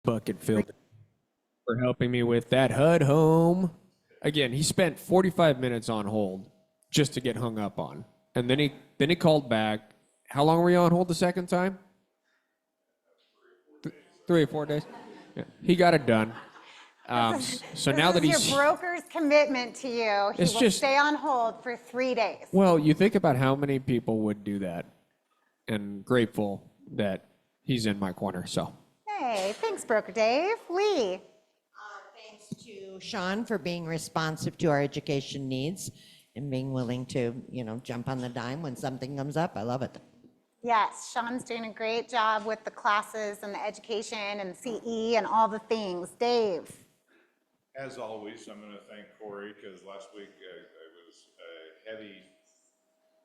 bucket filled for helping me with that HUD home. Again, he spent 45 minutes on hold just to get hung up on. And then he called back. How long were you on hold the second time? 3 or 4 days. Yeah. He got it done. So now that This is he's your broker's commitment to you. He It's will just- stay on hold for 3 days. well, you think about how many people would do that, and grateful that he's in my corner. So Hey, thanks, Broker Dave. Lee. Thanks to Sean for being responsive to our education needs and being willing to, jump on the dime when something comes up. I love it. Yes, Sean's doing a great job with the classes and the education and CE and all the things. Dave. As always, I'm going to thank Corey because last week it was a heavy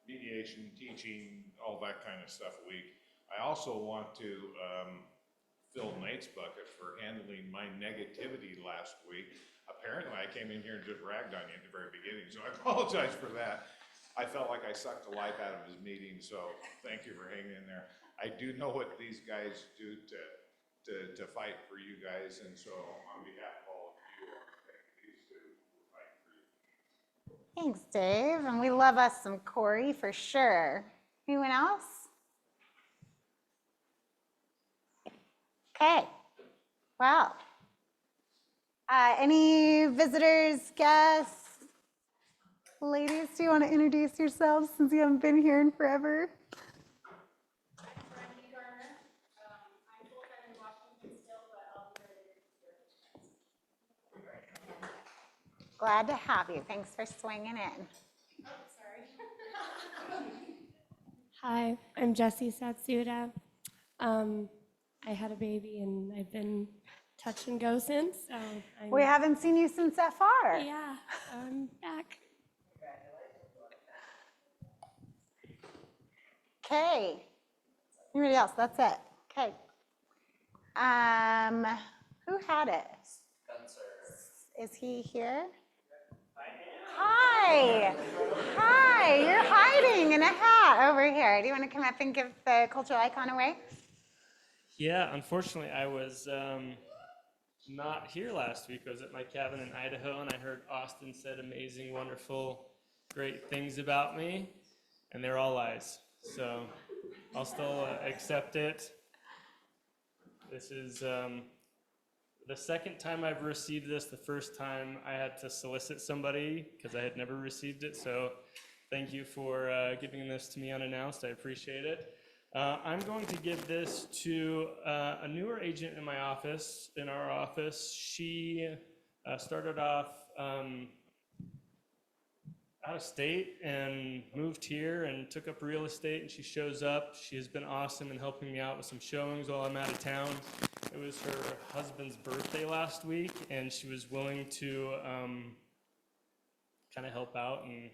mediation, teaching, all that kind of stuff week. I also want to fill Nate's bucket for handling my negativity last week. Apparently, I came in here and just ragged on you at the very beginning, so I apologize for that. I felt like I sucked the life out of his meeting, so thank you for hanging in there. I do know what these guys do to fight for you guys, and so on behalf of all of you, I thank these two for fighting for you. Thanks, Dave. And we love us some Corey for sure. Anyone else? Okay. Well, any visitors, guests? Ladies, do you want to introduce yourselves since you haven't been here in forever? Glad to have you. Thanks for swinging in. Oh, sorry. Hi, I'm Jessie Satsuda. I had a baby and I've been touch and go since. So We haven't seen you since that far. yeah, I'm back. Okay. Anybody else? That's it. Okay. Who had it? Is he here? Hi. Hi. You're hiding in a hat over here. Do you want to come up and give the cultural icon away? Yeah, unfortunately, I was not here last week. I was at my cabin in Idaho, and I heard Austin said amazing, wonderful, great things about me, and they're all lies. So I'll still accept it. This is the second time I've received this. The first time I had to solicit somebody because I had never received it. So thank you for giving this to me unannounced. I appreciate it. I'm going to give this to a newer agent in my office, in our office. She started off out of state and moved here and took up real estate, and she shows up. She has been awesome in helping me out with some showings while I'm out of town. It was her husband's birthday last week, and she was willing to kind of help out, and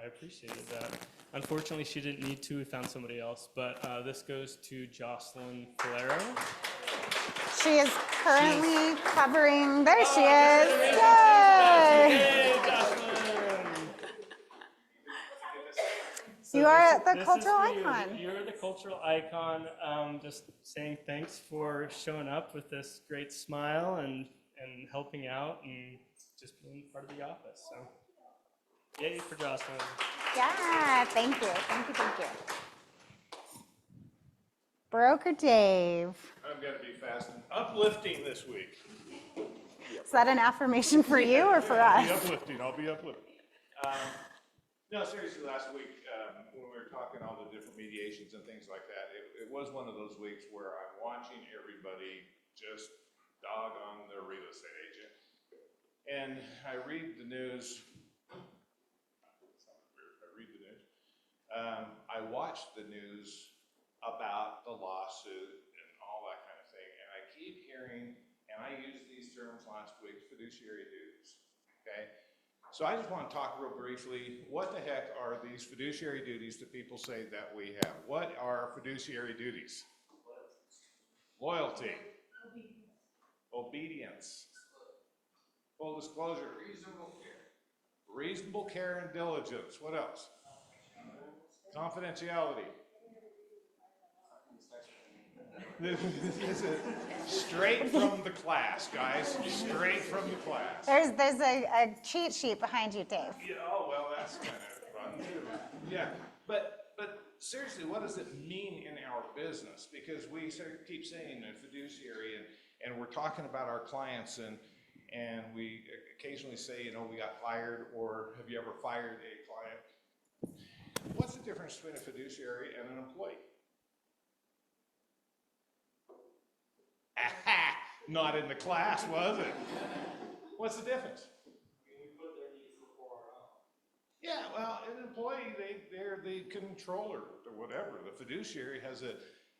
I appreciated that. Unfortunately, she didn't need to. We found somebody else, but this goes to Jocelyn Falero. She is currently covering. There she is. Yay! Hey, Jocelyn! So You are this the is cultural for you. icon. You're the cultural icon. Just saying thanks for showing up with this great smile and helping out and just being part of the office. So, yay for Jocelyn. Yeah, thank you. Thank you. Thank you. Broker Dave. I'm going to be fast and uplifting this week. Is that an affirmation for you or for I'll be us? uplifting. I'll be uplifting. No, seriously, last week when we were talking all the different mediations and things like that, it was one of those weeks where I'm watching everybody just dog on their real estate agent. And I read the news. I watched the news about the lawsuit and all that kind of thing, and I keep hearing, and I used these terms last week, fiduciary duties, okay? So I just want to talk real briefly, what the heck are these fiduciary duties that people say that we have? What are fiduciary duties? Loyalty. Obedience. Full disclosure. Reasonable care and diligence. What else? Confidentiality. This is straight from the class, guys. Straight from the class. There's a cheat sheet behind you, Dave. Yeah, oh, well, that's kind of fun too. Yeah, but seriously, what does it mean in our business? Because we keep saying a fiduciary, and we're talking about our clients, and we occasionally say, you know, we got fired, or have you ever fired a client? What's the difference between a fiduciary and an employee? Aha! Not in the class, was it? What's the difference? Yeah, well, an employee, they're the controller or whatever. The fiduciary has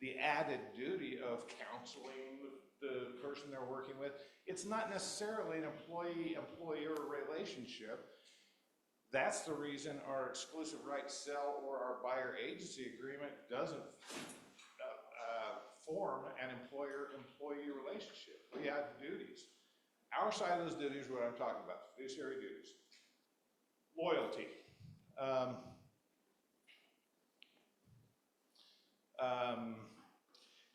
the added duty of counseling the person they're working with. It's not necessarily an employee-employer relationship. That's the reason our exclusive right sell or our buyer agency agreement doesn't form an employer-employee relationship. We have duties. Our side of those duties are what I'm talking about, fiduciary duties. Loyalty.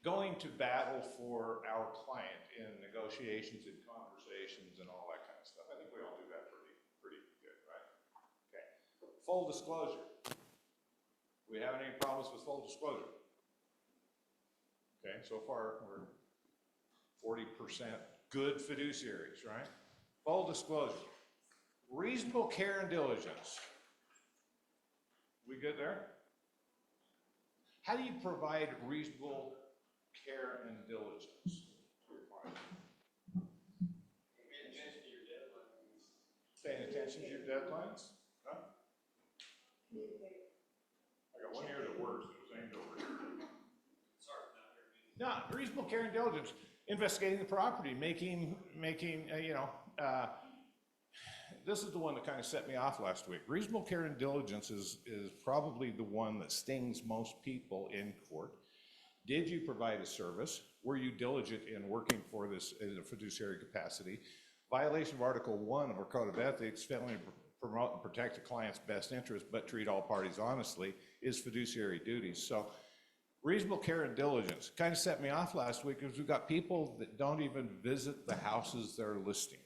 Going to battle for our client in negotiations and conversations and all that kind of stuff. I think we all do that pretty good, right? Okay. Full disclosure. We have any problems with full disclosure? Okay, so far we're 40% good fiduciaries, right? Full disclosure. Reasonable care and diligence. We good there? How do you provide reasonable care and diligence to your client? Paying attention to your deadlines? Huh? I got one ear that works, it was aimed over here. No, reasonable care and diligence. Investigating the property, making this is the one that kind of set me off last week. Reasonable care and diligence is probably the one that stings most people in court. Did you provide a service? Were you diligent in working for this in a fiduciary capacity? Violation of Article 1 of our Code of Ethics, failing to promote and protect the client's best interest but treat all parties honestly, is fiduciary duties. So reasonable care and diligence kind of set me off last week because we've got people that don't even visit the houses they're listing.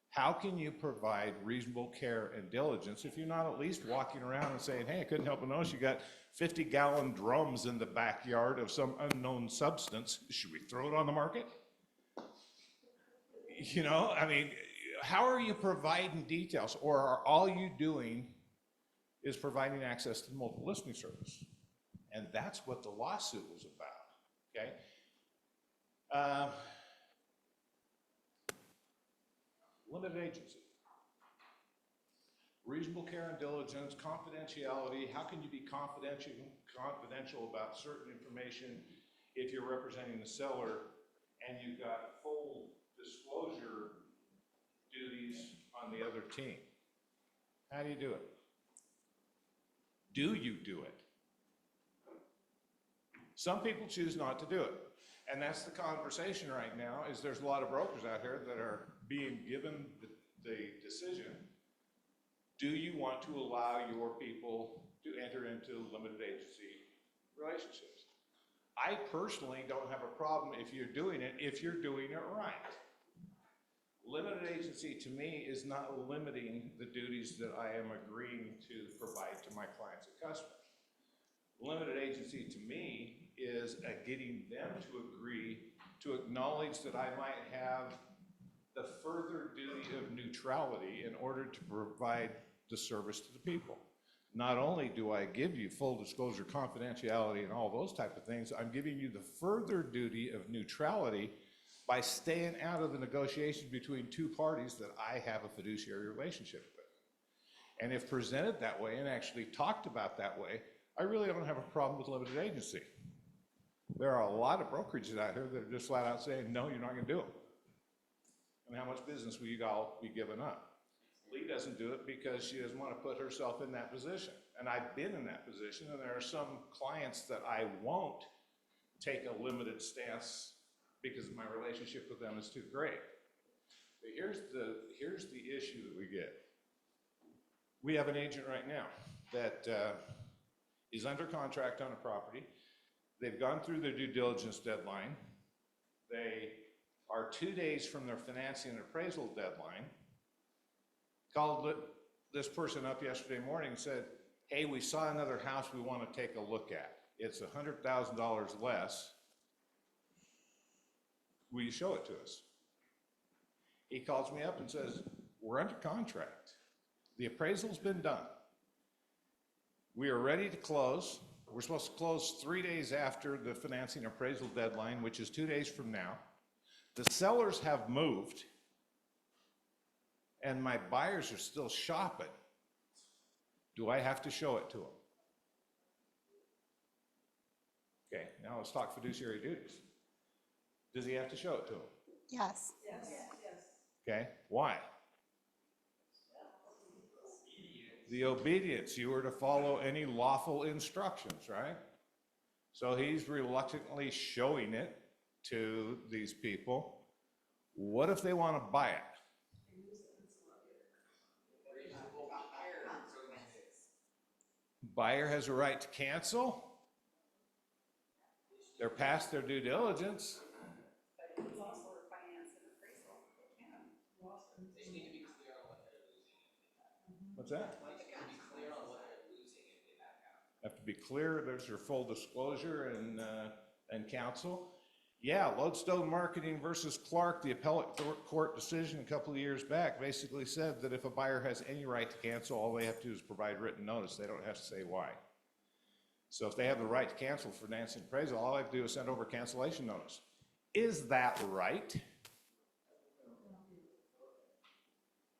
How can you provide reasonable care and diligence if you're not at least walking around and saying, hey, I couldn't help but notice you got 50-gallon drums in the backyard of some unknown substance. Should we throw it on the market? You know, I mean, how are you providing details? Or are all you doing is providing access to the multiple listing service? And that's what the lawsuit was about, okay? Limited agency. Reasonable care and diligence, confidentiality. How can you be confidential about certain information if you're representing the seller and you've got full disclosure duties on the other team? How do you do it? Do you do it? Some people choose not to do it. And that's the conversation right now, is there's a lot of brokers out here that are being given the decision, do you want to allow your people to enter into limited agency relationships? I personally don't have a problem if you're doing it right. Limited agency to me is not limiting the duties that I am agreeing to provide to my clients and customers. Limited agency to me is getting them to agree to acknowledge that I might have the further duty of neutrality in order to provide the service to the people. Not only do I give you full disclosure, confidentiality, and all those type of things, I'm giving you the further duty of neutrality by staying out of the negotiations between two parties that I have a fiduciary relationship with. And if presented that way and actually talked about that way, I really don't have a problem with limited agency. There are a lot of brokerages out here that are just flat out saying, no, you're not going to do it. And how much business will you all be giving up? Lee doesn't do it because she doesn't want to put herself in that position. And I've been in that position, and there are some clients that I won't take a limited stance because my relationship with them is too great. But here's the issue that we get. We have an agent right now that is under contract on a property. They've gone through their due diligence deadline. They are 2 days from their financing and appraisal deadline. Called this person up yesterday morning and said, hey, we saw another house we want to take a look at. It's $100,000 less. Will you show it to us? He calls me up and says, we're under contract. The appraisal's been done. We are ready to close. We're supposed to close 3 days after the financing appraisal deadline, which is 2 days from now. The sellers have moved, and my buyers are still shopping. Do I have to show it to them? Okay, now let's talk fiduciary duties. Does he have to show it to them? Yes. Okay, why? The obedience, you were to follow any lawful instructions, right? So he's reluctantly showing it to these people. What if they want to buy it? Buyer has a right to cancel. They're past their due diligence. What's that? Have to be clear, there's your full disclosure and counsel. Yeah, Lodestone Marketing versus Clark, the appellate court decision a couple of years back basically said that if a buyer has any right to cancel, all they have to do is provide written notice. They don't have to say why. So if they have the right to cancel for financing and appraisal, all I have to do is send over a cancellation notice. Is that right?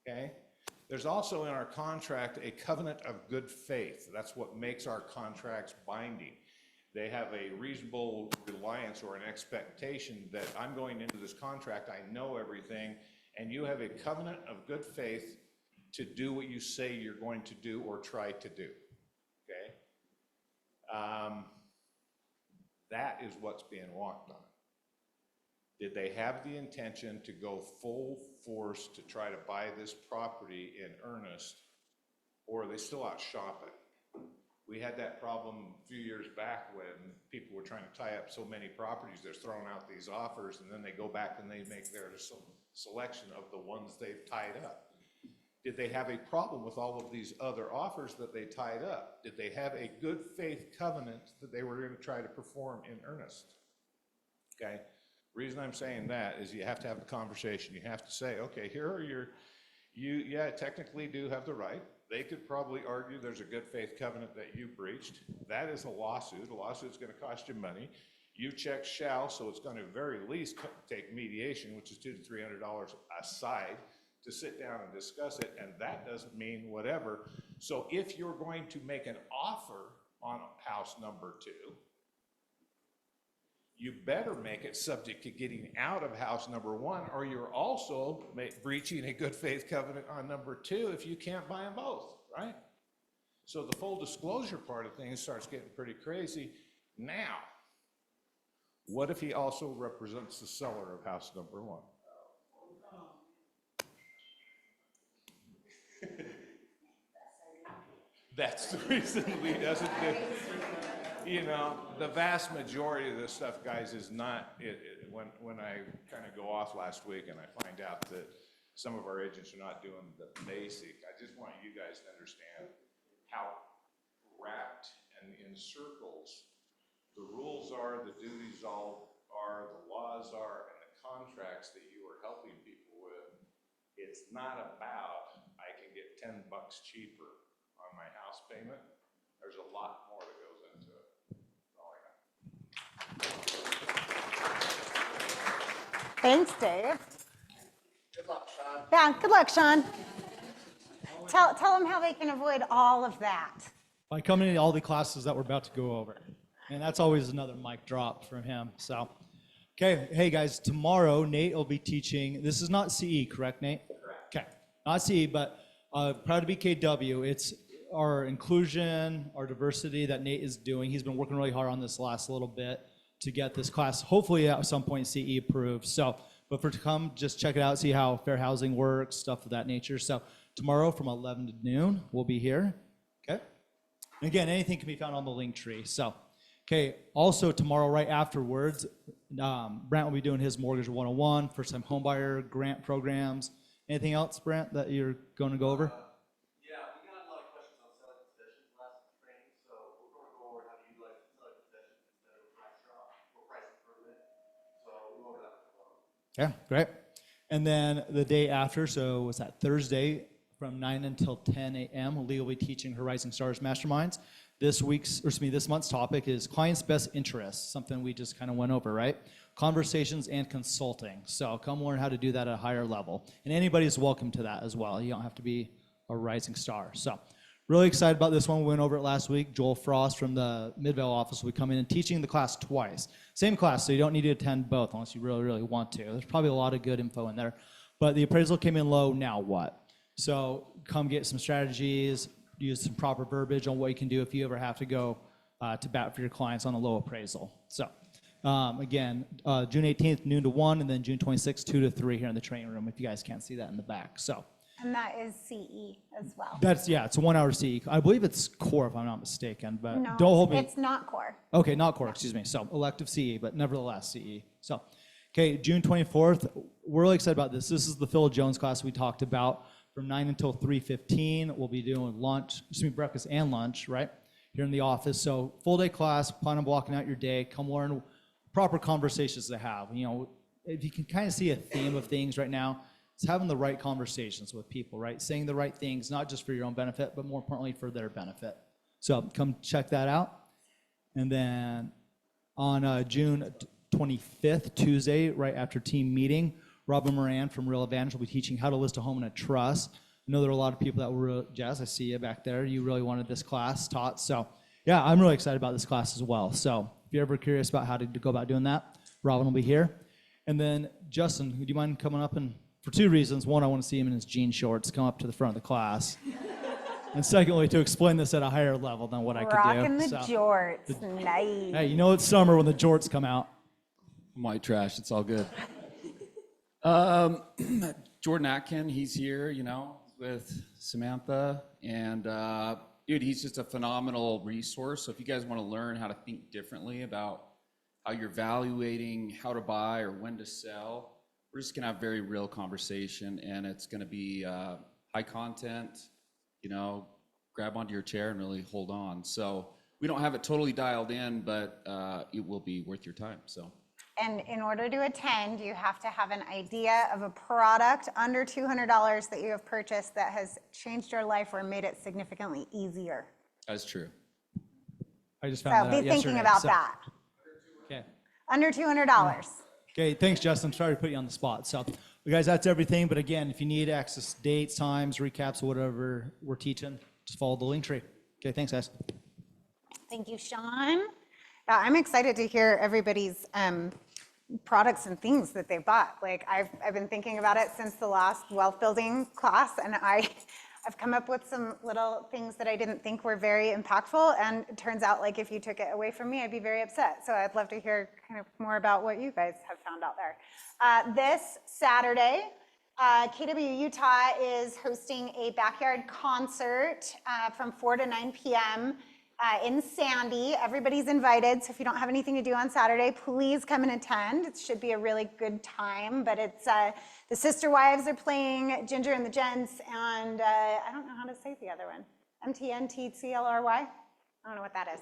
Okay. There's also in our contract a covenant of good faith. That's what makes our contracts binding. They have a reasonable reliance or an expectation that I'm going into this contract, I know everything, and you have a covenant of good faith to do what you say you're going to do or try to do, okay? That is what's being walked on. Did they have the intention to go full force to try to buy this property in earnest, or are they still out shopping? We had that problem a few years back when people were trying to tie up so many properties, they're throwing out these offers, and then they go back and they make their selection of the ones they've tied up. Did they have a problem with all of these other offers that they tied up? Did they have a good faith covenant that they were going to try to perform in earnest? Okay. Reason I'm saying that is you have to have the conversation. You have to say, okay, here are you technically do have the right. They could probably argue there's a good faith covenant that you breached. That is a lawsuit. A lawsuit's going to cost you money. You check shall, so it's going to very least take mediation, which is $200 to $300 aside, to sit down and discuss it, and that doesn't mean whatever. So if you're going to make an offer on house number 2, you better make it subject to getting out of house number 1, or you're also breaching a good faith covenant on number 2 if you can't buy them both, right? So the full disclosure part of things starts getting pretty crazy. Now, what if he also represents the seller of house number 1? That's the reason he doesn't do. You know, the vast majority of this stuff, guys, is not, when I kind of go off last week and I find out that some of our agents are not doing the basic, I just want you guys to understand how wrapped and in circles the rules are, the duties all are, the laws are, and the contracts that you are helping people with. It's not about, I can get $10 cheaper on my house payment. There's a lot more that goes into it. Thanks, Dave. Good luck, Sean. Yeah, good luck, Sean. Tell them how they can avoid all of that. By coming to all the classes that we're about to go over. And that's always another mic drop from him. So, okay, hey guys, tomorrow Nate will be teaching. This is not CE, correct, Nate? Correct. Okay, not CE, but proud to be KW. It's our inclusion, our diversity that Nate is doing. He's been working really hard on this last little bit to get this class, hopefully at some point CE approved. So, but for to come, just check it out, see how fair housing works, stuff of that nature. So tomorrow from 11 to noon, we'll be here, okay? And again, anything can be found on the link tree. So Okay, also tomorrow, right afterwards, Brent will be doing his Mortgage 101, first-time homebuyer, grant programs. Anything else, Brent, that you're going to go over? Yeah, we got a lot of questions on selling possessions last training, so we're going to go over how to utilize selling possessions instead of price drop or price improvement. So we'll go over that tomorrow. Yeah, great. And then the day after, so was that Thursday from 9 until 10 a.m., Lee will be teaching her Rising Stars Masterminds. This month's topic is client's best interests, something we just kind of went over, right? Conversations and consulting. So come learn how to do that at a higher level. And anybody's welcome to that as well. You don't have to be a rising star. So really excited about this one. We went over it last week. Joel Frost from the Midvale office will be coming and teaching the class twice. Same class, so you don't need to attend both unless you really, really want to. There's probably a lot of good info in there. But the appraisal came in low, now what? So come get some strategies, use some proper verbiage on what you can do if you ever have to go to bat for your clients on a low appraisal. So again, June 18th, noon to 1, and then June 26th, 2 to 3 here in the training room, if you guys can't see that in the back. So And that is CE as well. that's, yeah, it's a 1 hour CE. I believe it's core, if I'm not mistaken, but No, don't hold me. it's not core. Okay, not core, excuse me. So elective CE, but nevertheless CE. So, okay, June 24th, we're really excited about this. This is the Phil Jones class we talked about from 9 until 3:15. We'll be doing breakfast and lunch, right? Here in the office. So full day class, plan on blocking out your day, come learn proper conversations to have. You know, if you can kind of see a theme of things right now, it's having the right conversations with people, right? Saying the right things, not just for your own benefit, but more importantly for their benefit. So come check that out. And then on June 25th, Tuesday, right after team meeting, Robin Moran from Real Advantage will be teaching how to list a home in a trust. I know there are a lot of people that were, Jazz, I see you back there. You really wanted this class taught. So yeah, I'm really excited about this class as well. So if you're ever curious about how to go about doing that, Robin will be here. And then Justin, would you mind coming up? And for two reasons. One, I want to see him in his jean shorts come up to the front of the class. And secondly, to explain this at a higher level than what I could do. Rocking the So, jorts. Nice. hey, you know it's summer when the jorts come out. White trash, it's all good. Jordan Atkin, he's here, you know, with Samantha. And dude, he's just a phenomenal resource. So if you guys want to learn how to think differently about how you're evaluating how to buy or when to sell, we're just going to have very real conversation. And it's going to be high content, you know, grab onto your chair and really hold on. So we don't have it totally dialed in, but it will be worth your time. So. And in order to attend, you have to have an idea of a product under $200 that you have purchased that has changed your life or made it significantly easier. That's true. I just So found that be out thinking yesterday, about so- that. Okay. Under $200. Okay, thanks, Justin. Sorry to put you on the spot. So, you guys, that's everything. But again, if you need access dates, times, recaps, whatever we're teaching, just follow the link tree. Okay, thanks, guys. Thank you, Sean. I'm excited to hear everybody's products and things that they bought. Like I've been thinking about it since the last wealth building class, and I've come up with some little things that I didn't think were very impactful, and it turns out like if you took it away from me, I'd be very upset. So I'd love to hear kind of more about what you guys have found out there. This Saturday, KW Utah is hosting a backyard concert from 4 to 9 p.m. In Sandy. Everybody's invited, so if you don't have anything to do on Saturday, please come and attend. It should be a really good time, but it's the Sister Wives are playing, Ginger and the Gents, and I don't know how to say the other one. MTNTCLRY? I don't know what that is.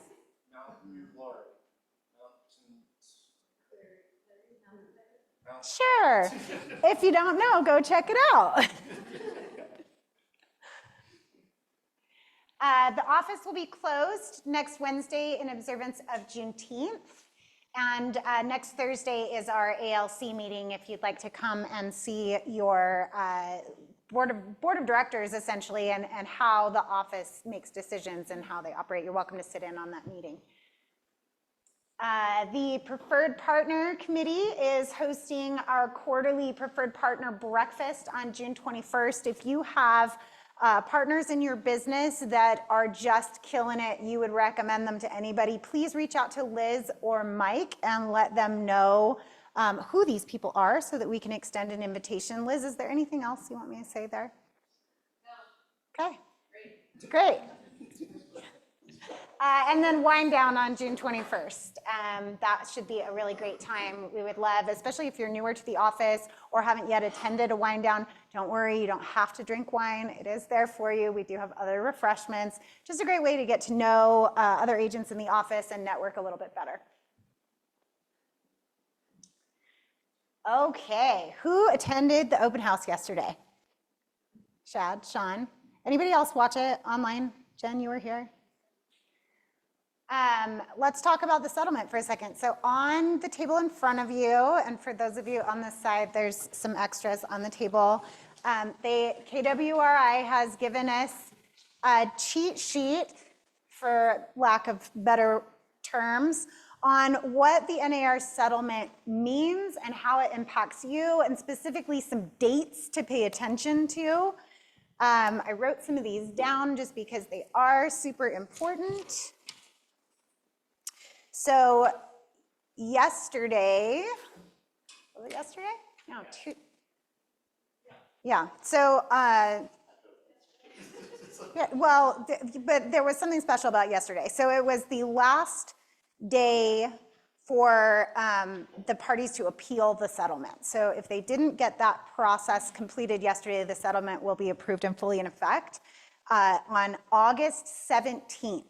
Sure. If you don't know, go check it out. The office will be closed next Wednesday in observance of Juneteenth. And next Thursday is our ALC meeting if you'd like to come and see your board of directors, essentially, and how the office makes decisions and how they operate. You're welcome to sit in on that meeting. The Preferred Partner Committee is hosting our quarterly Preferred Partner Breakfast on June 21st. If you have partners in your business that are just killing it, you would recommend them to anybody, please reach out to Liz or Mike and let them know who these people are so that we can extend an invitation. Liz, is there anything else you want me to say there? No. Okay. Great. And then wind down on June 21st. That should be a really great time. We would love, especially if you're newer to the office or haven't yet attended a wind down, don't worry, you don't have to drink wine. It is there for you. We do have other refreshments. Just a great way to get to know other agents in the office and network a little bit better. Okay, who attended the open house yesterday? Shad, Sean. Anybody else watch it online? Jen, you were here? Let's talk about the settlement for a second. So on the table in front of you, and for those of you on this side, there's some extras on the table. KWRI has given us a cheat sheet, for lack of better terms, on what the NAR settlement means and how it impacts you, and specifically some dates to pay attention to. I wrote some of these down just because they are super important. So yesterday, was it yesterday? No, yeah, so, yeah, well, but there was something special about yesterday. So it was the last day for the parties to appeal the settlement. So if they didn't get that process completed yesterday, the settlement will be approved and fully in effect on August 17th.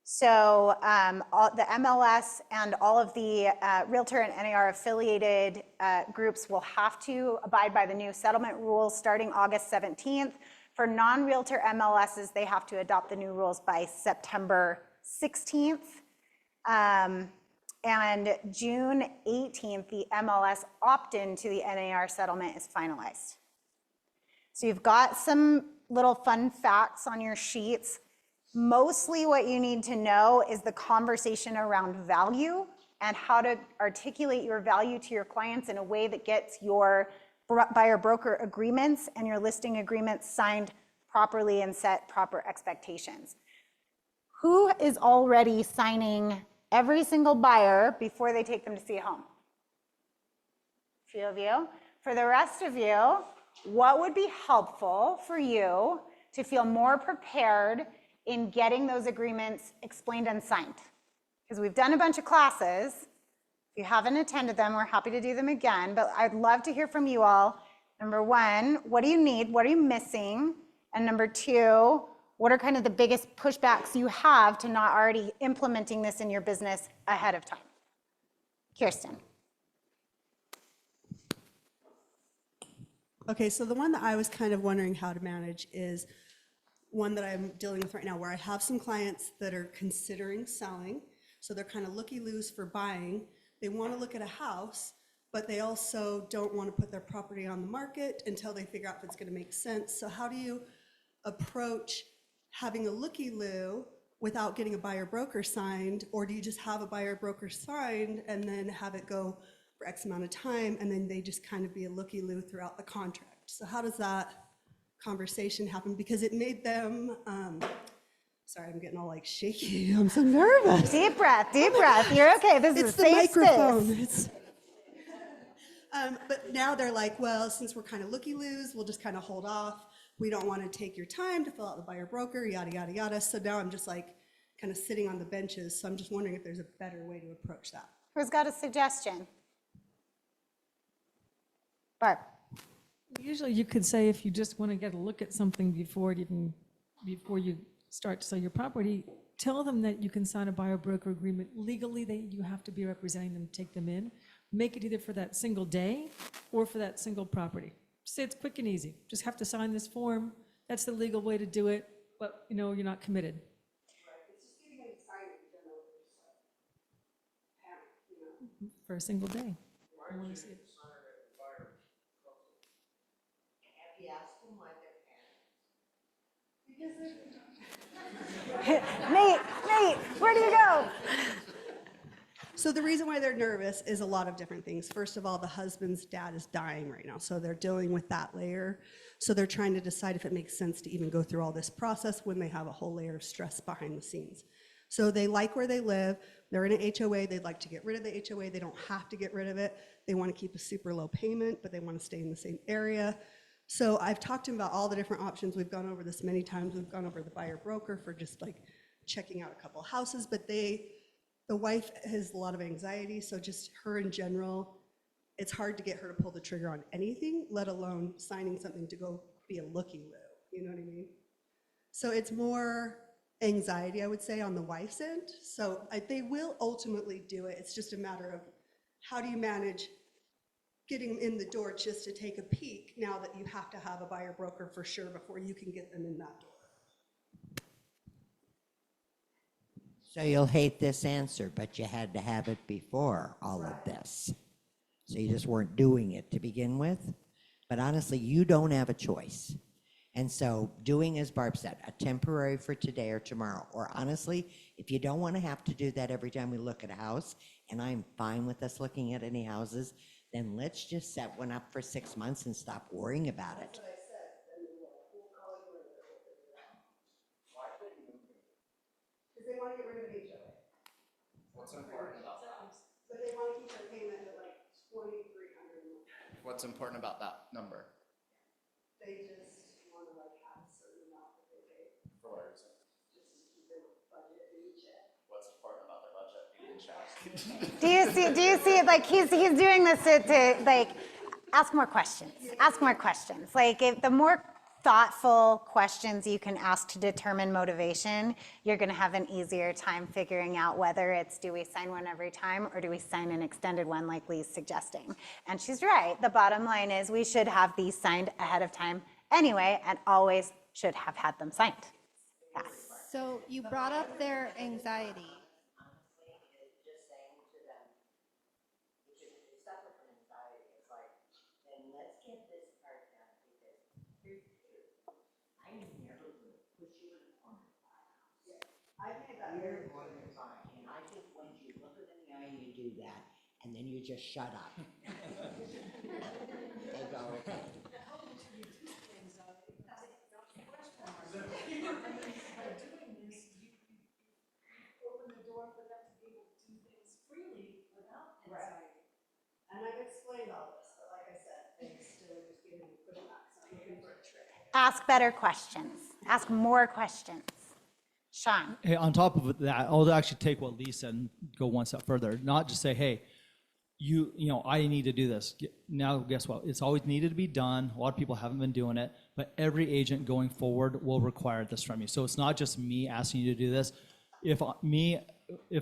So the MLS and all of the Realtor and NAR affiliated groups will have to abide by the new settlement rules starting August 17th. For non-Realtor MLSs, they have to adopt the new rules by September 16th. And June 18th, the MLS opt-in to the NAR settlement is finalized. So you've got some little fun facts on your sheets. Mostly what you need to know is the conversation around value and how to articulate your value to your clients in a way that gets your buyer-broker agreements and your listing agreements signed properly and set proper expectations. Who is already signing every single buyer before they take them to see a home? A few of you. For the rest of you, what would be helpful for you to feel more prepared in getting those agreements explained and signed? Because we've done a bunch of classes. If you haven't attended them, we're happy to do them again, but I'd love to hear from you all. Number one, what do you need? What are you missing? And number two, what are kind of the biggest pushbacks you have to not already implementing this in your business ahead of time? Kirsten. Okay, so the one that I was kind of wondering how to manage is one that I'm dealing with right now, where I have some clients that are considering selling. So they're kind of looky-loos for buying. They want to look at a house, but they also don't want to put their property on the market until they figure out if it's going to make sense. So how do you approach having a looky-loo without getting a buyer-broker signed? Or do you just have a buyer-broker signed and then have it go for X amount of time, and then they just kind of be a looky-loo throughout the contract? So how does that conversation happen? Because it made them, sorry, I'm getting all like shaky. I'm so nervous. Deep breath, deep breath. You're okay. This is a safe space. But now they're like, well, since we're kind of looky-loos, we'll just kind of hold off. We don't want to take your time to fill out the buyer broker, yada, yada, yada. So now I'm just like kind of sitting on the benches. So I'm just wondering if there's a better way to approach that. Who's got a suggestion? Barb. Usually you could say if you just want to get a look at something before you start to sell your property, tell them that you can sign a buyer broker agreement. Legally, you have to be representing them, take them in. Make it either for that single day or for that single property. Say it's quick and easy. Just have to sign this form. That's the legal way to do it, but you're not committed. For a single day. I want to see it. Have you asked them why they're Nate, where do you go? So the reason why they're nervous is a lot of different things. First of all, the husband's dad is dying right now, so they're dealing with that layer. So they're trying to decide if it makes sense to even go through all this process when they have a whole layer of stress behind the scenes. So they like where they live. They're in an HOA. They'd like to get rid of the HOA. They don't have to get rid of it. They want to keep a super low payment, but they want to stay in the same area. So I've talked to him about all the different options. We've gone over this many times. We've gone over the buyer broker for just like checking out a couple houses, but the wife has a lot of anxiety, so just her in general, it's hard to get her to pull the trigger on anything, let alone signing something to go be a looky-loo, you know what I mean? So it's more anxiety, I would say, on the wife's end. So they will ultimately do it. It's just a matter of how do you manage getting them in the door just to take a peek now that you have to have a buyer broker for sure before you can get them in that door. So you'll hate this answer, but you had to have it before all of this. So you just weren't doing it to begin with. But honestly, you don't have a choice. And so doing, as Barb said, a temporary for today or tomorrow, or honestly, if you don't want to have to do that every time we look at a house, and I'm fine with us looking at any houses, then let's just set one up for 6 months and stop worrying about it. Because they want to get rid of HOA. What's important about that? But they want to keep their payment at like $2,300 a month. What's important about that number? They just want to like have a certain amount that they pay, For what reason? just to keep their budget in check. What's important about their budget being in check? Do you see it, like he's doing this to like ask more questions. Ask more questions. Like if the more thoughtful questions you can ask to determine motivation, you're going to have an easier time figuring out whether it's do we sign one every time or do we sign an extended one like Lee's suggesting. And she's right. The bottom line is we should have these signed ahead of time anyway, and always should have had them signed. Yeah. So you brought up their anxiety. You're more than fine, and I think once you look it in the eye, you do that, and then you just shut up. They go, okay. And I've explained all this, but like I said, they still just give me pushback, so I'm looking for a trick. Ask better questions. Ask more questions. Sean. Hey, on top of that, I'll actually take what Lee said and go one step further. Not just say, hey, you know, I need to do this. Now, guess what? It's always needed to be done. A lot of people haven't been doing it, but every agent going forward will require this from you. So it's not just me asking you to do this. If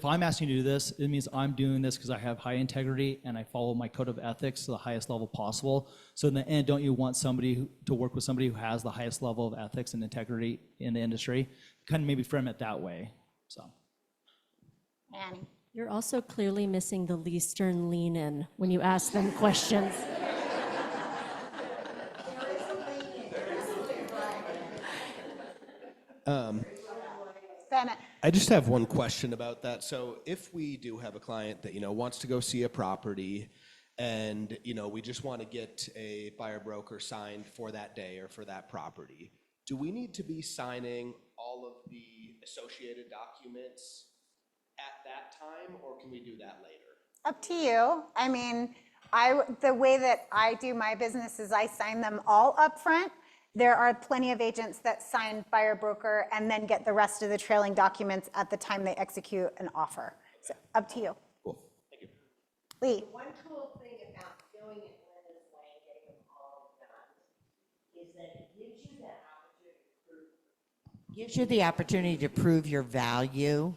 I'm asking you to do this, it means I'm doing this because I have high integrity and I follow my code of ethics to the highest level possible. So in the end, don't you want somebody to work with somebody who has the highest level of ethics and integrity in the industry? Kind of maybe frame it that way. So, Annie. You're also clearly missing the Lee Stern lean in when you ask them questions. Bennett. I just have one question about that. So if we do have a client that, wants to go see a property and, we just want to get a buyer broker signed for that day or for that property, do we need to be signing all of the associated documents at that time, or can we do that later? Up to you. I mean, the way that I do my business is I sign them all up front. There are plenty of agents that sign buyer broker and then get the rest of the trailing documents at the time they execute an offer. So up to you. Cool, thank you. Lee. One cool thing about doing it Linda's way and getting them all done is that it gives you the opportunity to prove your value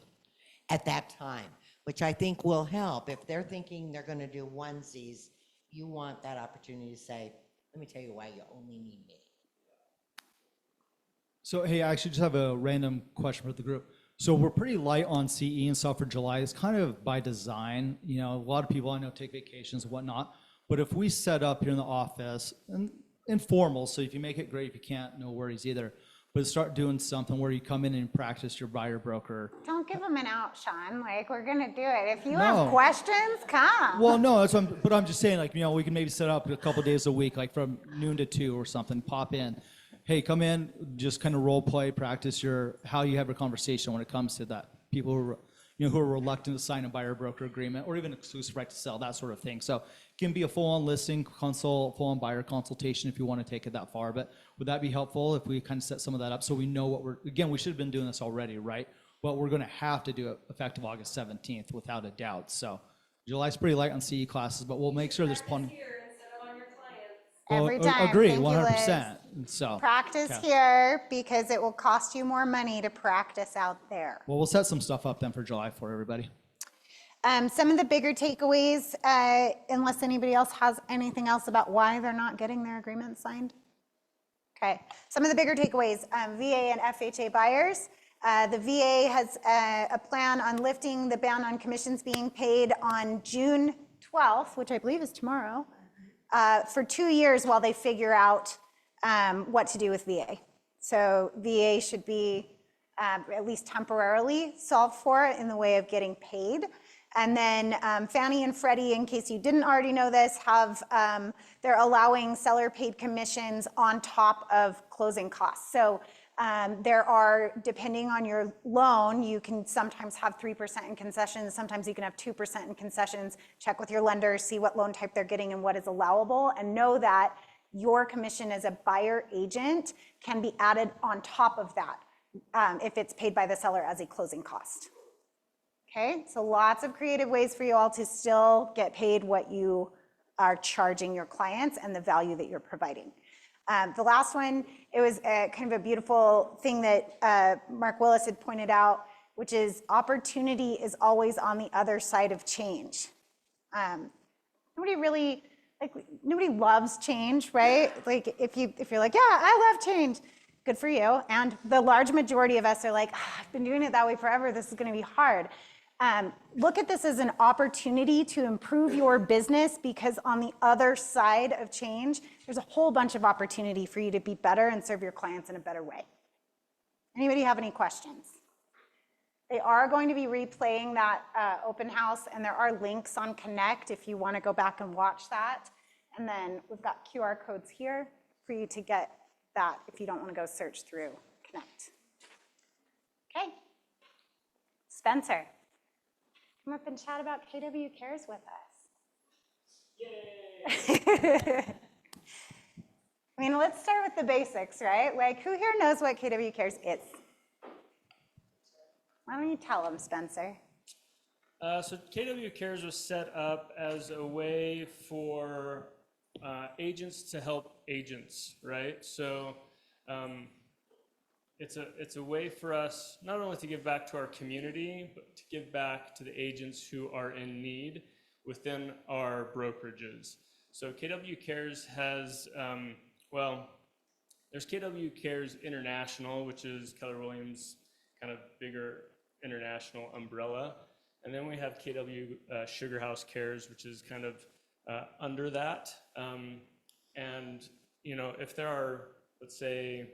at that time, which I think will help. If they're thinking they're going to do onesies, you want that opportunity to say, let me tell you why you only need me. So hey, I actually just have a random question for the group. So we're pretty light on CE and stuff for July. It's kind of by design. A lot of people I know take vacations and whatnot. But if we set up here in the office, and informal, so if you make it great, if you can't, no worries either. But start doing something where you come in and practice your buyer broker. Don't give them an out, Sean. Like, we're going to do it. If you have questions, come. Well, no, but I'm just saying, we can maybe set up a couple days a week, like from noon to 2 or something, pop in. Hey, come in, just kind of role play, practice how you have a conversation when it comes to that. People who are reluctant to sign a buyer broker agreement or even exclusive right to sell, that sort of thing. So it can be a full-on listing consult, full-on buyer consultation if you want to take it that far. But would that be helpful if we kind of set some of that up so we know we should have been doing this already, right? but we're going to have to do it effective August 17th without a doubt. So July's pretty light on CE classes, but we'll make sure there's plenty. Every time. Agree, Thank you, 100%. So Practice okay. here because it will cost you more money to practice out there. Well, we'll set some stuff up then for July for everybody. Some of the bigger takeaways, unless anybody else has anything else about why they're not getting their agreement signed. Okay, some of the bigger takeaways, VA and FHA buyers. The VA has a plan on lifting the ban on commissions being paid on June 12th, which I believe is tomorrow, for 2 years while they figure out what to do with VA. So VA should be at least temporarily solved for in the way of getting paid. And then Fannie and Freddie, in case you didn't already know this, they're allowing seller paid commissions on top of closing costs. So there are, depending on your loan, you can sometimes have 3% in concessions, sometimes you can have 2% in concessions. Check with your lenders, see what loan type they're getting and what is allowable, and know that your commission as a buyer agent can be added on top of that if it's paid by the seller as a closing cost. Okay, so lots of creative ways for you all to still get paid what you are charging your clients and the value that you're providing. The last one, it was kind of a beautiful thing that Mark Willis had pointed out, which is opportunity is always on the other side of change. Nobody loves change, right? Like if you're like, yeah, I love change, good for you. And the large majority of us are like, I've been doing it that way forever, this is gonna be hard. Look at this as an opportunity to improve your business, because on the other side of change, there's a whole bunch of opportunity for you to be better and serve your clients in a better way. Anybody have any questions? They are going to be replaying that open house, and there are links on Connect if you want to go back and watch that. And then we've got QR codes here for you to get that if you don't want to go search through Connect. Okay. Spencer, come up and chat about KW Cares with us. Yay! I mean, let's start with the basics, right? Like, who here knows what KW Cares is? Why don't you tell them, Spencer? So KW Cares was set up as a way for agents to help agents, right? So it's a way for us not only to give back to our community, but to give back to the agents who are in need within our brokerages. So KW Cares has, there's KW Cares International, which is Keller Williams' kind of bigger international umbrella. And then we have KW Sugar House Cares, which is kind of under that. And, you know, if there are, let's say,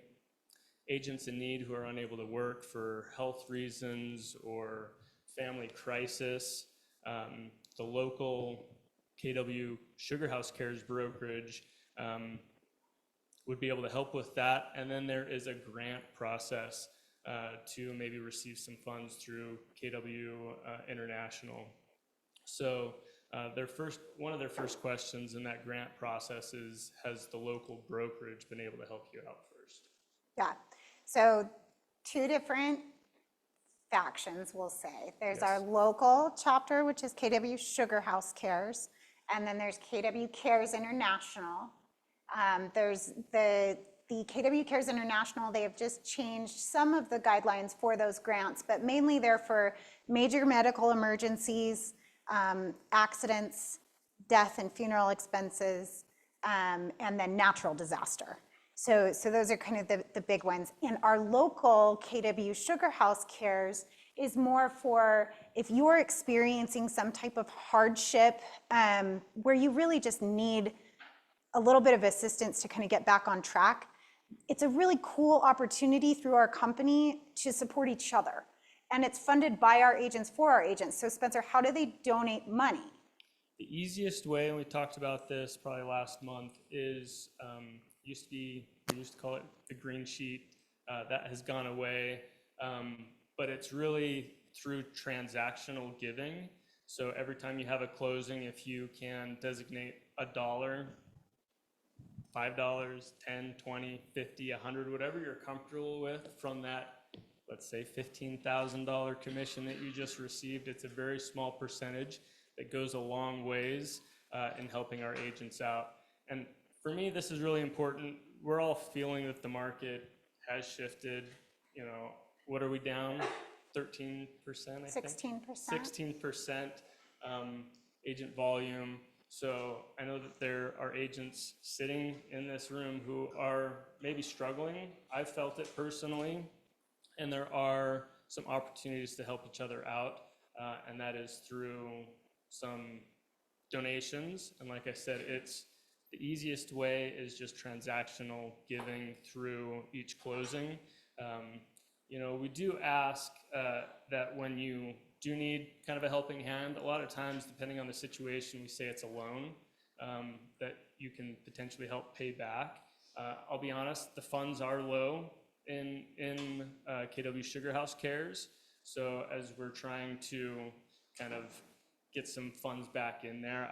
agents in need who are unable to work for health reasons or family crisis, the local KW Sugar House Cares brokerage would be able to help with that. And then there is a grant process to maybe receive some funds through KW International. So one of their first questions in that grant process is, has the local brokerage been able to help you out first? Yeah, so two different factions, we'll say. There's our local chapter, which is KW Sugar House Cares, and then there's KW Cares International. There's the KW Cares International, they have just changed some of the guidelines for those grants, but mainly they're for major medical emergencies, accidents, death and funeral expenses, and then natural disaster. So those are kind of the big ones. And our local KW Sugar House Cares is more for if you're experiencing some type of hardship where you really just need a little bit of assistance to kind of get back on track. It's a really cool opportunity through our company to support each other. And it's funded by our agents for our agents. So Spencer, how do they donate money? The easiest way, and we talked about this probably last month, is we used to call it the green sheet. That has gone away, but it's really through transactional giving. So every time you have a closing, if you can designate $1, $5, 10, 20, 50, 100, whatever you're comfortable with from that, let's say $15,000 commission that you just received. It's a very small percentage that goes a long ways in helping our agents out. And for me, this is really important. We're all feeling that the market has shifted. You know, what are we down? 13%, I think? 16%. 16% agent volume. So I know that there are agents sitting in this room who are maybe struggling. I've felt it personally. And there are some opportunities to help each other out. And that is through some donations. And like I said, it's the easiest way is just transactional giving through each closing. You know, we do ask that when you do need kind of a helping hand, a lot of times, depending on the situation, we say it's a loan that you can potentially help pay back. I'll be honest, the funds are low in KW Sugar House Cares. So as we're trying to kind of get some funds back in there,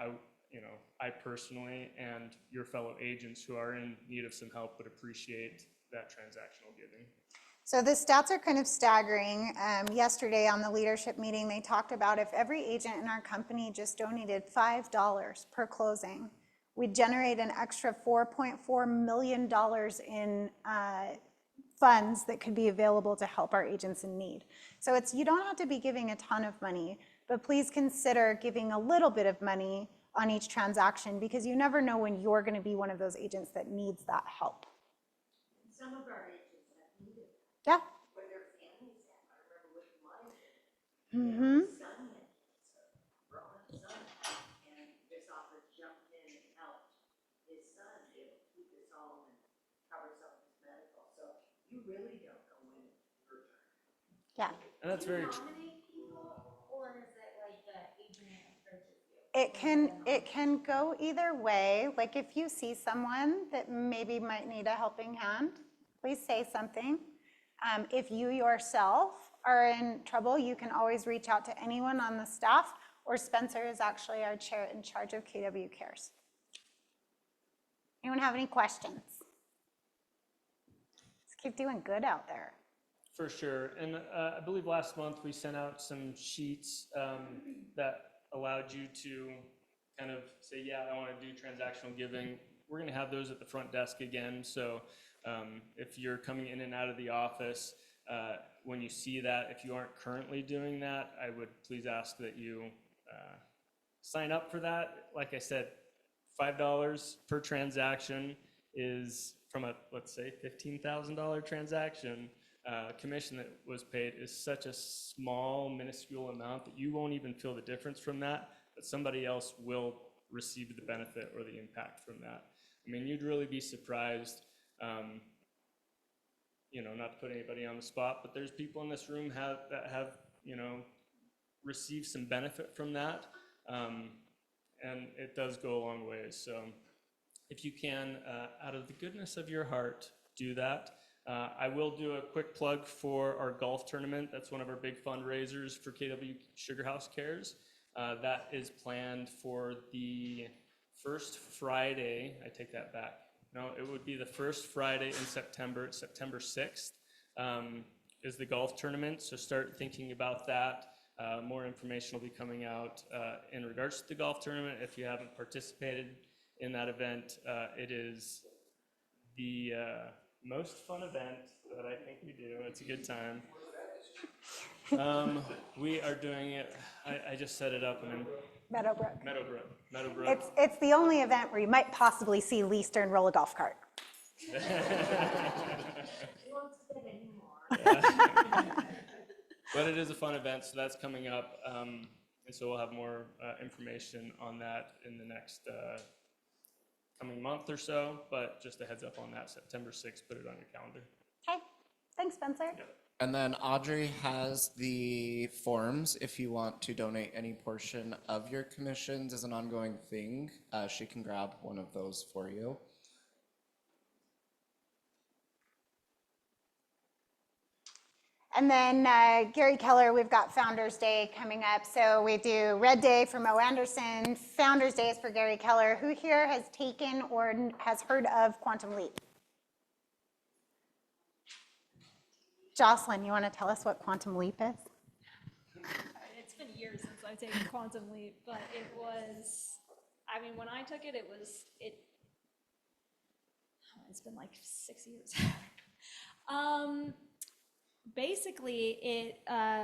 I personally and your fellow agents who are in need of some help would appreciate that transactional giving. So the stats are kind of staggering. Yesterday on the leadership meeting, they talked about if every agent in our company just donated $5 per closing, we'd generate an extra $4.4 million in funds that could be available to help our agents in need. So you don't have to be giving a ton of money, but please consider giving a little bit of money on each transaction, because you never know when you're going to be one of those agents that needs that help. Some of our agents have needed that. Yeah. Where their families at. I remember with mine. Mm-hmm. Son had cancer, growing son, and this office jumped in and helped his son be able to keep his home and cover some of his medical. So you really don't know when it's your turn. Yeah. And that's very true. Nominate people, or is it like the agent approaches you? It can go either way. Like if you see someone that maybe might need a helping hand, please say something. If you yourself are in trouble, you can always reach out to anyone on the staff, or Spencer is actually our chair in charge of KW Cares. Anyone have any questions? Let's keep doing good out there. For sure. And I believe last month we sent out some sheets that allowed you to kind of say, yeah, I want to do transactional giving. We're going to have those at the front desk again. So if you're coming in and out of the office, when you see that, if you aren't currently doing that, I would please ask that you sign up for that. Like I said, $5 per transaction is from a, let's say, $15,000 transaction. Commission that was paid is such a small, minuscule amount that you won't even feel the difference from that, but somebody else will receive the benefit or the impact from that. I mean, you'd really be surprised, you know, not to put anybody on the spot, but there's people in this room that have, you know, received some benefit from that, and it does go a long ways. So if you can, out of the goodness of your heart, do that. I will do a quick plug for our golf tournament. That's one of our big fundraisers for KW Sugar House Cares. That is planned for the first Friday. I take that back. No, it would be the first Friday in September. It's September 6th is the golf tournament. So start thinking about that. More information will be coming out in regards to the golf tournament. If you haven't participated in that event, it is the most fun event that I think we do. It's a good time. We are doing it. I just set it up and Meadowbrook. Meadowbrook. It's the only event where you might possibly see Lee Stern roll a golf cart. But it is a fun event, so that's coming up. And so we'll have more information on that in the next coming month or so. But just a heads up on that, September 6th, put it on your calendar. Okay, thanks, Spencer. Yep. And then Audrey has the forms if you want to donate any portion of your commissions as an ongoing thing. She can grab one of those for you. And then Gary Keller, we've got Founders Day coming up. So we do Red Day for Mo Anderson. Founders Day is for Gary Keller. Who here has taken or has heard of Quantum Leap? Jocelyn, you want to tell us what Quantum Leap is? It's been years since I've taken Quantum Leap, but it was, I mean, when I took it, it's been like 6 years. Basically, it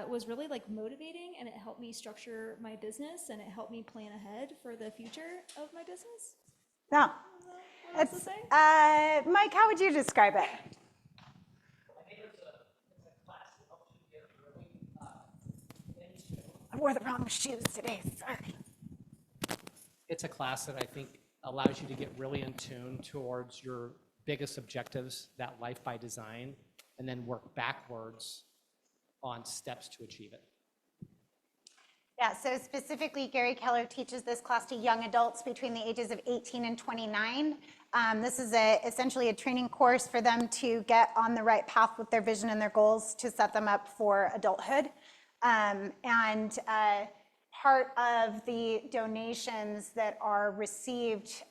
was really like motivating, and it helped me structure my business, and it helped me plan ahead for the future of my business. Yeah. What else to say? Mike, how would you describe it? I wore the wrong shoes today, sorry. It's a class that I think allows you to get really in tune towards your biggest objectives, that life by design, and then work backwards on steps to achieve it. Yeah, so specifically, Gary Keller teaches this class to young adults between the ages of 18 and 29. This is essentially a training course for them to get on the right path with their vision and their goals to set them up for adulthood. Part of the donations that are received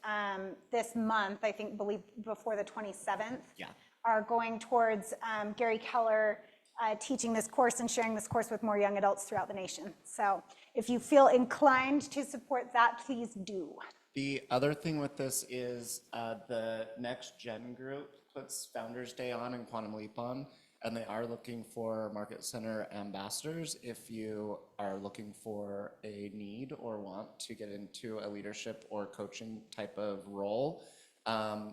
this month, believe before the 27th, are going towards Gary Keller teaching this course and sharing this course with more young adults throughout the nation. So if you feel inclined to support that, please do. The other thing with this is the Next Gen group puts Founders Day on and Quantum Leap on, and they are looking for Market Center ambassadors. If you are looking for a need or want to get into a leadership or coaching type of role,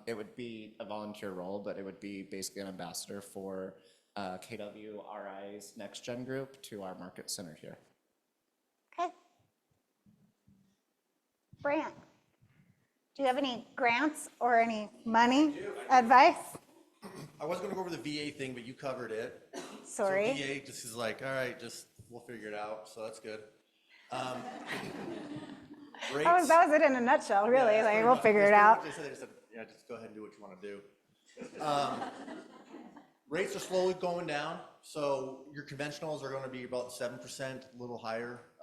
it would be a volunteer role, but it would be basically an ambassador for KWRI's Next Gen group to our Market Center here. Okay. Brant, do you have any grants or any money advice? I was gonna go over the VA thing, but you covered it. Sorry. So VA just is like, all right, we'll figure it out, so that's good. That was it in a nutshell, really. Yeah, Like, we'll figure it out. They said, yeah, just go ahead and do what you wanna do. Rates are slowly going down, so your conventionals are gonna be about 7%, a little higher.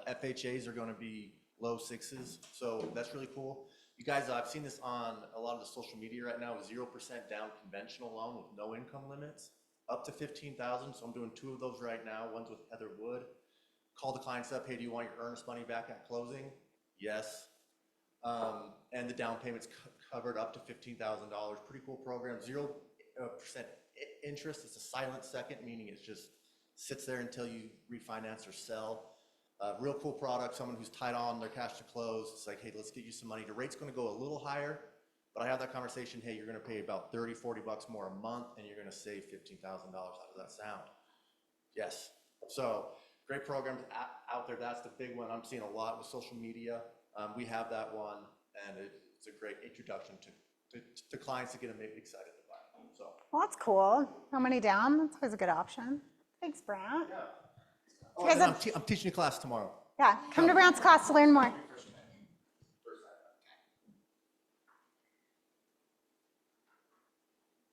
FHAs are gonna be low 6s, so that's really cool. You guys, I've seen this on a lot of the social media right now, 0% down conventional loan with no income limits, up to 15,000. So I'm doing 2 of those right now. One's with Heather Wood. Call the clients up, hey, do you want your earnest money back at closing? Yes. And the down payment's covered up to $15,000. Pretty cool program. 0% interest. It's a silent second, meaning it just sits there until you refinance or sell. Real cool product, someone who's tight on their cash to close. It's like, hey, let's get you some money. The rate's gonna go a little higher, but I have that conversation, hey, you're gonna pay about 30, 40 bucks more a month and you're gonna save $15,000. How does that sound? Yes. So great programs out there. That's the big one I'm seeing a lot with social media. We have that one, and it's a great introduction to clients to get them excited to buy. So. Well, that's cool. How many down? That's always a good option. Thanks, Brant. Yeah. You Oh, guys and have- I'm teaching a class tomorrow. Yeah, come to Brant's class to learn more.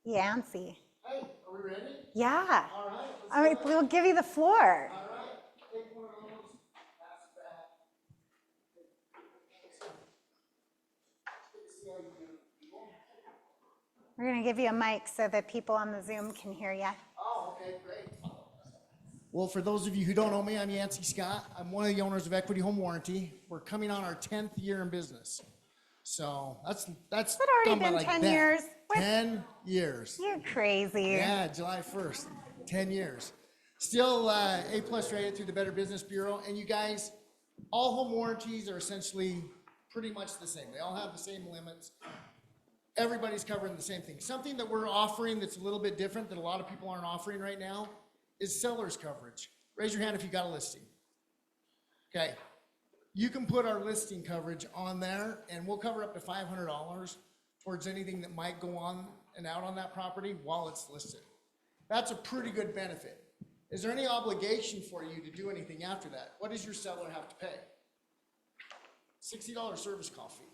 Yancy. Hey, are we ready? Yeah. All right. I mean, we'll give you the floor. All right. Take one of those. Pass it back. See how you do. We're going to give you a mic so that people on the Zoom can hear you. Oh, okay, great. Well, for those of you who don't know me, I'm Yancey Scott. I'm one of the owners of Equity Home Warranty. We're coming on our 10th year in business. So that's Has it already done by been like 10 that. years? What? 10 years. You're crazy. Yeah, July 1st, 10 years. Still A+ rated through the Better Business Bureau. And you guys, all home warranties are essentially pretty much the same. They all have the same limits. Everybody's covering the same thing. Something that we're offering that's a little bit different that a lot of people aren't offering right now is seller's coverage. Raise your hand if you got a listing. Okay. You can put our listing coverage on there and we'll cover up to $500 towards anything that might go on and out on that property while it's listed. That's a pretty good benefit. Is there any obligation for you to do anything after that? What does your seller have to pay? $60 service call fee.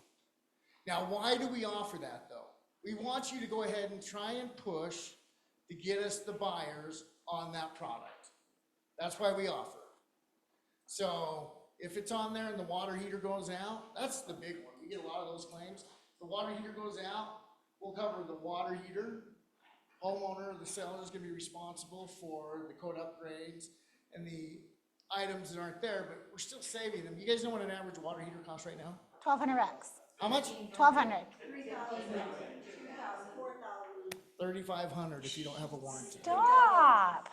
Now, why do we offer that though? We want you to go ahead and try and push to get us the buyers on that product. That's why we offer. So if it's on there and the water heater goes out, that's the big one. We get a lot of those claims. The water heater goes out, we'll cover the water heater homeowner, the seller is gonna be responsible for the code upgrades and the items that aren't there, but we're still saving them. You guys know what an average water heater costs right now? 1,200 bucks. How much? 1,200. 3,500 if you don't have a warranty. Stop.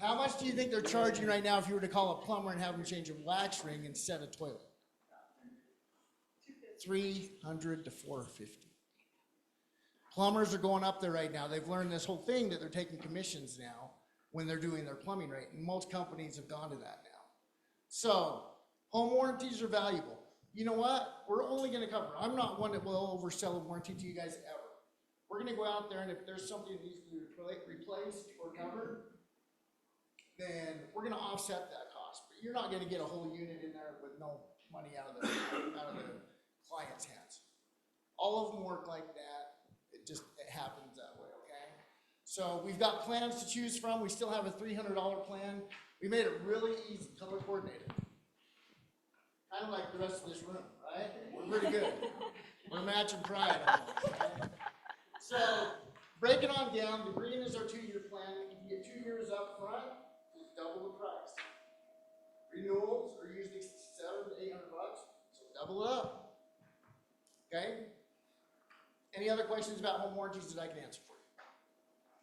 How much do you think they're charging right now if you were to call a plumber and have them change a wax ring and set a toilet? 300 to 450. Plumbers are going up there right now. They've learned this whole thing that they're taking commissions now when they're doing their plumbing rate, and most companies have gone to that now. So home warranties are valuable. You know what? We're only gonna cover, I'm not one that will oversell a warranty to you guys ever. We're gonna go out there, and if there's something that needs to be replaced or covered, then we're gonna offset that cost. But you're not gonna get a whole unit in there with no money out of the client's hands. All of them work like that. It happens that way, okay? So we've got plans to choose from. We still have a $300 plan. We made it really easy, color coordinated. Kind of like the rest of this room, right? We're pretty good. We're matching pride. So break it on down. The green is our 2-year plan. You can get 2 years up front, just double the price. Renewals are usually $700 to $800, so double it up. Okay? Any other questions about home warranties that I can answer for you?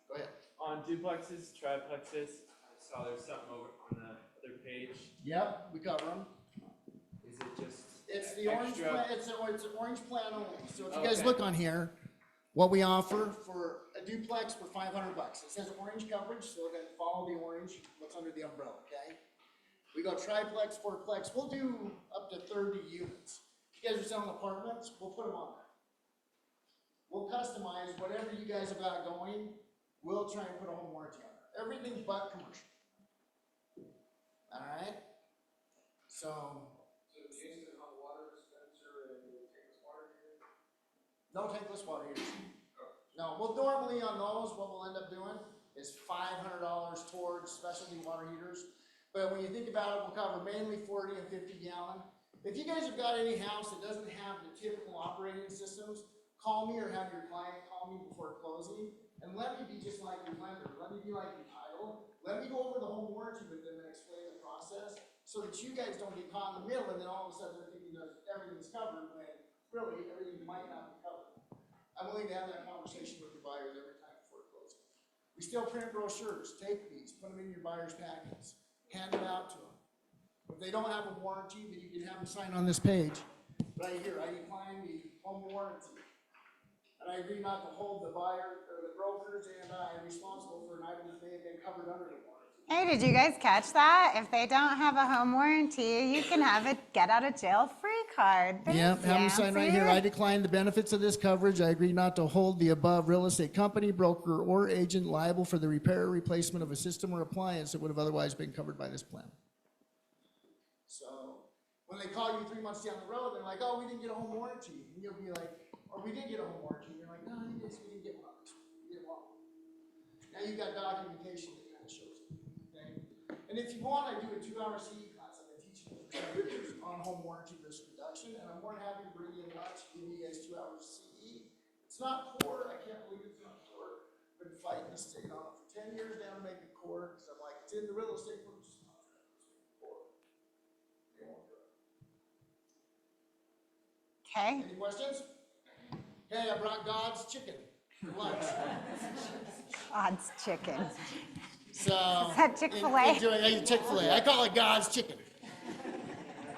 Go ahead. On duplexes, triplexes, I saw there's something over on the other page. Yep, we cover them. Is it just It's the orange extra? plan. It's an orange plan only. So if you Okay. guys look on here, what we offer for a duplex for $500. It says orange coverage, so then follow the orange. What's under the umbrella? Okay. We go triplex, fourplex. We'll do up to 30 units. If you guys are selling apartments, we'll put them on there. We'll customize whatever you guys have got going. We'll try and put a home warranty on there. Everything but commercial. All right. So. No tankless water heaters. No, well, normally on those, what we'll end up doing is $500 towards specialty water heaters. But when you think about it, we'll cover mainly 40 and 50 gallon. If you guys have got any house that doesn't have the typical operating systems, call me or have your client call me before closing, and let me be just like your lender. Let me be like your title. Let me go over the home warranty with them and explain the process so that you guys don't get caught in the middle and then all of a sudden they're thinking that everything's covered when really everything might not be covered. I'm willing to have that conversation with your buyers every time before closing. We still print brochures. Take these, put them in your buyer's packets, hand them out to them. If they don't have a warranty, then you can have them sign on this page right here. I decline the home warranty. And I agree not to hold the buyer or the brokers and I responsible for an item that may have been covered under the warranty. Hey, did you guys catch that? If they don't have a home warranty, you can have a get out of jail free card. Yeah, Thanks, have them sign right here. I Yancy. decline the benefits of this coverage. I agree not to hold the above real estate company, broker, or agent liable for the repair or replacement of a system or appliance that would have otherwise been covered by this plan. So when they call you 3 months down the road, they're like, oh, we didn't get a home warranty. And you'll be like, or we did get a home warranty. And you're like, no, you guys, we didn't get one on this one. We did one. Now you've got documentation that kind of shows it. Okay? And if you want, I do a 2-hour CE class. I've been teaching for 10 years on home warranty risk reduction, and I'm more than happy to bring you in lunch, give you guys 2 hours of CE. It's not core. I can't believe it's not core. I've been fighting this state on it for 10 years now to make it core, because I'm like, it's in the real estate purchase contract. It's core. They won't do it. Okay. Any questions? Hey, I brought God's chicken for lunch. God's chicken. So Is that Chick-fil-A? Enjoy Chick-fil-A. I call it God's chicken.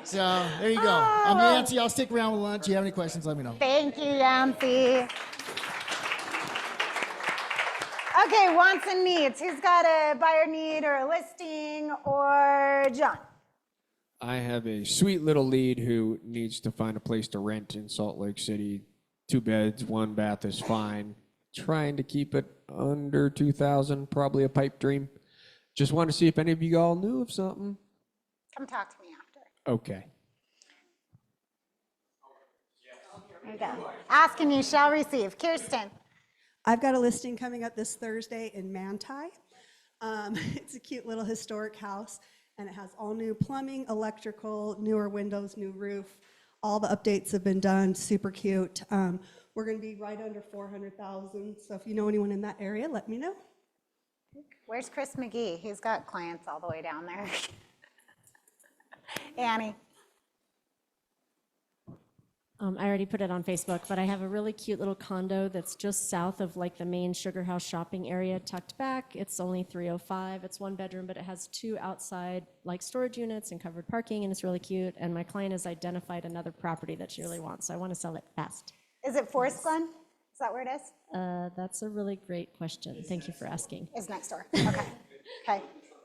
So there you go. I'm Nancy. I'll stick around with lunch. If you have any questions, let me know. Thank you, Yancy. Okay, wants and needs. Who's got a buyer need or a listing or John? I have a sweet little lead who needs to find a place to rent in Salt Lake City. 2 beds, 1 bath is fine. Trying to keep it under 2,000, probably a pipe dream. Just want to see if any of you all knew of something. Come talk to me after. Okay. There you go. Ask and you shall receive. Kirsten. I've got a listing coming up this Thursday in Manti. It's a cute little historic house, and it has all new plumbing, electrical, newer windows, new roof. All the updates have been done, super cute. We're We're gonna be right under 400,000. So if you know anyone in that area, let me know. Where's Chris McGee? He's got clients all the way down there. Annie. I already put it on Facebook, but I have a really cute little condo that's just south of like the main Sugar House shopping area, tucked back. It's only 305. It's 1 bedroom, but it has 2 outside like storage units and covered parking, and it's really cute. And my client has identified another property that she really wants, so I want to sell it fast. Is it Forest Glen? Is that where it is? That's a really great question. Thank you for asking. It's next door. Okay. Okay.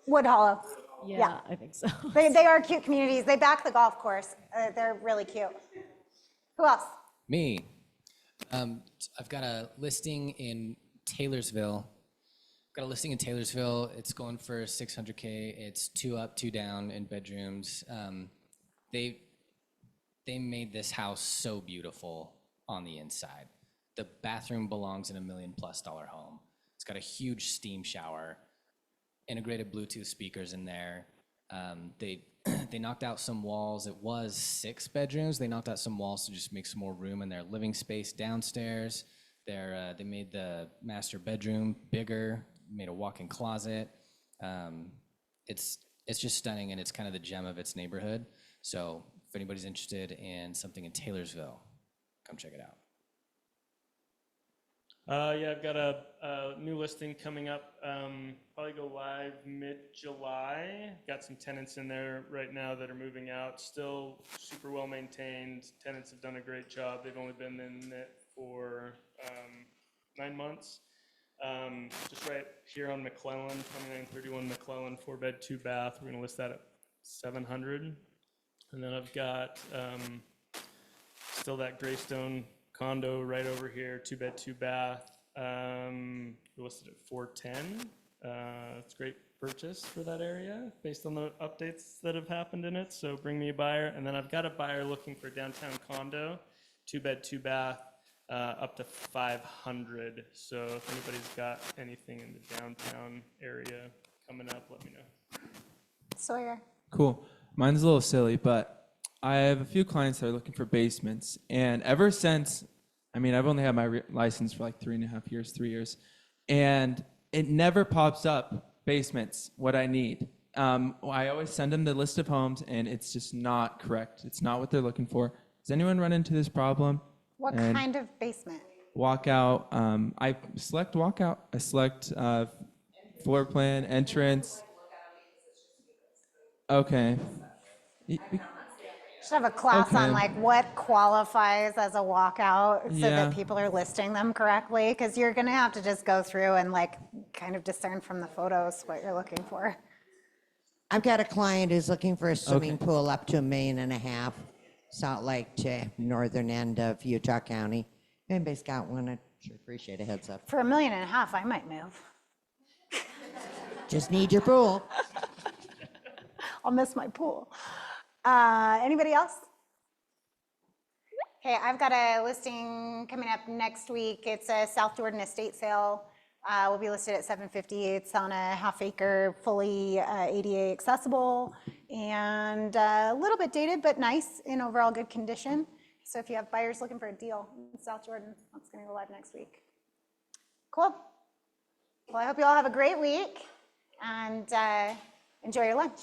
Wood Hollow. Yeah, I think so. They are cute communities. They back the golf course. They're really cute. Who else? Me. I've got a listing in Taylorsville. It's going for $600K. It's 2 up, 2 down in bedrooms. They made this house so beautiful on the inside. The bathroom belongs in $1 million+ home. It's got a huge steam shower, integrated Bluetooth speakers in there. They knocked out some walls. It was 6 bedrooms. They knocked out some walls to just make some more room in their living space downstairs. They made the master bedroom bigger, made a walk-in closet. It's just stunning, and it's kind of the gem of its neighborhood. So if anybody's interested in something in Taylorsville, come check it out. Yeah, I've got a new listing coming up. Probably go live mid-July. Got some tenants in there right now that are moving out. Still super well maintained. Tenants have done a great job. They've only been in it for 9 months. Just right here on McClellan, 2931 McClellan, 4-bed, 2-bath. We're gonna list that at $700. And then I've got still that Greystone condo right over here, 2-bed, 2-bath. Listed at $410. It's a great purchase for that area based on the updates that have happened in it. So bring me a buyer. And then I've got a buyer looking for a downtown condo, 2-bed, 2-bath, up to $500. So if anybody's got anything in the downtown area coming up, let me know. Sawyer. Cool. Mine's a little silly, but I have a few clients that are looking for basements, and ever since, I've only had my license for like 3.5 years, 3 years, and it never pops up basements, what I need. I always send them the list of homes, and it's just not correct. It's not what they're looking for. Does anyone run into this problem? What kind of basement? Walkout. I select walkout. I select floor plan, entrance. Okay. Should have a class Okay. on like what qualifies as a walkout so Yeah. that people are listing them correctly, because you're gonna have to just go through and like kind of discern from the photos what you're looking for. I've got a client who's looking for a swimming pool up to $1.5 million, Salt Lake to northern end of Utah County. If anybody's got one, I'd sure appreciate a heads up. For $1.5 million, I might move. Just need your pool. I'll miss my pool. Anybody else? Okay, I've got a listing coming up next week. It's a South Jordan estate sale. Will be listed at $750. It's on a half-acre, fully ADA accessible, and a little bit dated, but nice in overall good condition. So if you have buyers looking for a deal in South Jordan, that's going to go live next week. Cool. Well, I hope you all have a great week, and enjoy your lunch.